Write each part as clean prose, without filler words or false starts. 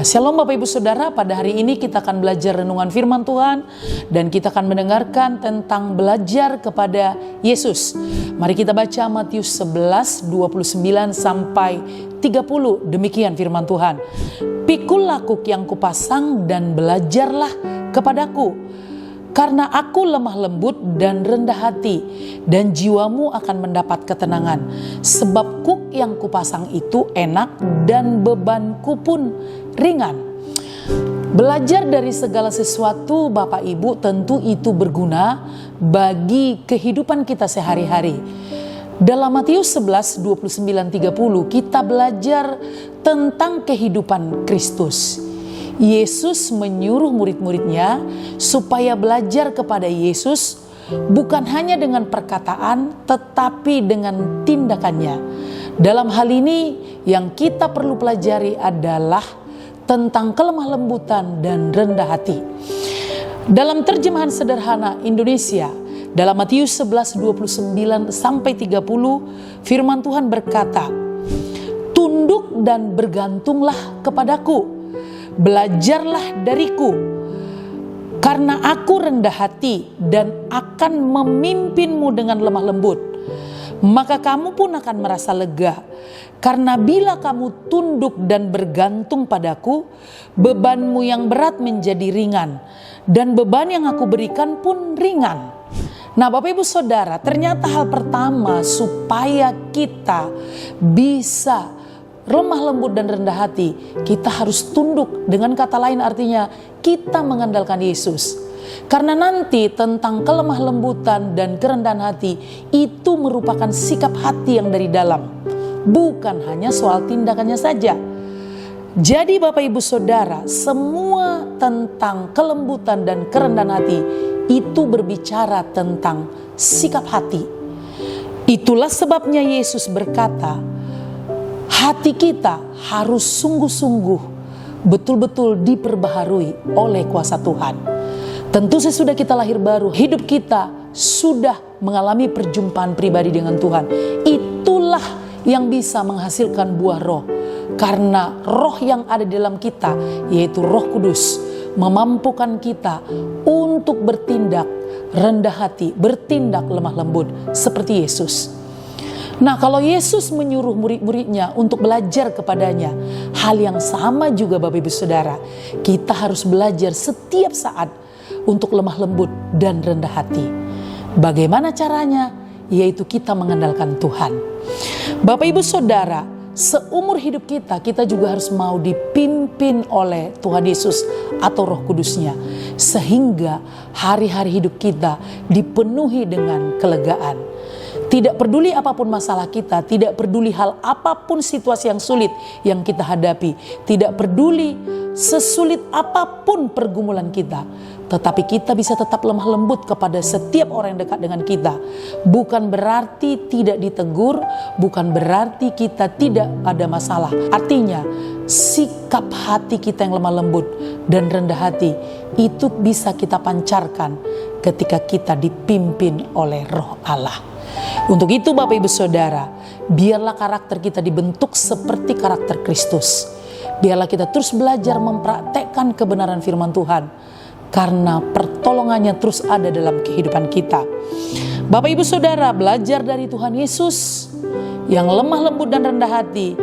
Shalom Bapak Ibu Saudara, pada hari ini kita akan belajar renungan firman Tuhan dan kita akan mendengarkan tentang belajar kepada Yesus. Mari kita baca Matius 11, 29 sampai 30. Demikian firman Tuhan. Pikullah kuk yang kupasang dan belajarlah kepadaku, karena aku lemah lembut dan rendah hati, dan jiwamu akan mendapat ketenangan. Sebab kuk yang kupasang itu enak dan bebanku pun ringan. Belajar dari segala sesuatu Bapak Ibu tentu itu berguna bagi kehidupan kita sehari-hari. Dalam Matius 11, 29, 30 kita belajar tentang kehidupan Kristus. Yesus menyuruh murid-muridnya supaya belajar kepada Yesus bukan hanya dengan perkataan tetapi dengan tindakannya. Dalam hal ini yang kita perlu pelajari adalah tentang kelemah lembutan dan rendah hati. Dalam terjemahan sederhana Indonesia, dalam Matius 11, 29 sampai 30 firman Tuhan berkata, "Tunduk dan bergantunglah kepadaku, belajarlah dariku, karena aku rendah hati dan akan memimpinmu dengan lemah lembut. Maka kamu pun akan merasa lega, karena bila kamu tunduk dan bergantung padaku, bebanmu yang berat menjadi ringan, dan beban yang aku berikan pun ringan." Nah Bapak Ibu Saudara, ternyata hal pertama supaya kita bisa lemah lembut dan rendah hati, kita harus tunduk. Dengan kata lain artinya kita mengandalkan Yesus. Karena nanti tentang kelemah lembutan dan kerendahan hati itu merupakan sikap hati yang dari dalam, bukan hanya soal tindakannya saja. Jadi Bapak Ibu Saudara, semua tentang kelembutan dan kerendahan hati itu berbicara tentang sikap hati. Itulah sebabnya Yesus berkata, hati kita harus sungguh-sungguh betul-betul diperbaharui oleh kuasa Tuhan. Tentu sesudah kita lahir baru, hidup kita sudah mengalami perjumpaan pribadi dengan Tuhan. Itulah yang bisa menghasilkan buah roh. Karena roh yang ada di dalam kita, yaitu Roh Kudus, memampukan kita untuk bertindak rendah hati, bertindak lemah lembut seperti Yesus. Nah, kalau Yesus menyuruh murid-muridnya untuk belajar kepadanya, hal yang sama juga Bapak Ibu Saudara. Kita harus belajar setiap saat untuk lemah lembut dan rendah hati. Bagaimana caranya? Yaitu kita mengandalkan Tuhan. Bapak Ibu Saudara, seumur hidup kita juga harus mau dipimpin oleh Tuhan Yesus atau Roh Kudusnya. Sehingga hari-hari hidup kita dipenuhi dengan kelegaan. Tidak peduli apapun masalah kita, tidak peduli hal apapun situasi yang sulit yang kita hadapi, tidak peduli sesulit apapun pergumulan kita, tetapi kita bisa tetap lemah lembut kepada setiap orang yang dekat dengan kita. Bukan berarti tidak ditegur, bukan berarti kita tidak ada masalah. Artinya sikap hati kita yang lemah lembut dan rendah hati itu bisa kita pancarkan ketika kita dipimpin oleh Roh Allah. Untuk itu Bapak Ibu Saudara, biarlah karakter kita dibentuk seperti karakter Kristus. Biarlah kita terus belajar mempraktekkan kebenaran firman Tuhan, karena pertolongannya terus ada dalam kehidupan kita. Bapak Ibu Saudara, belajar dari Tuhan Yesus yang lemah lembut dan rendah hati,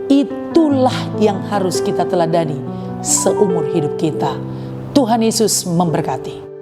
itulah yang harus kita teladani seumur hidup kita. Tuhan Yesus memberkati.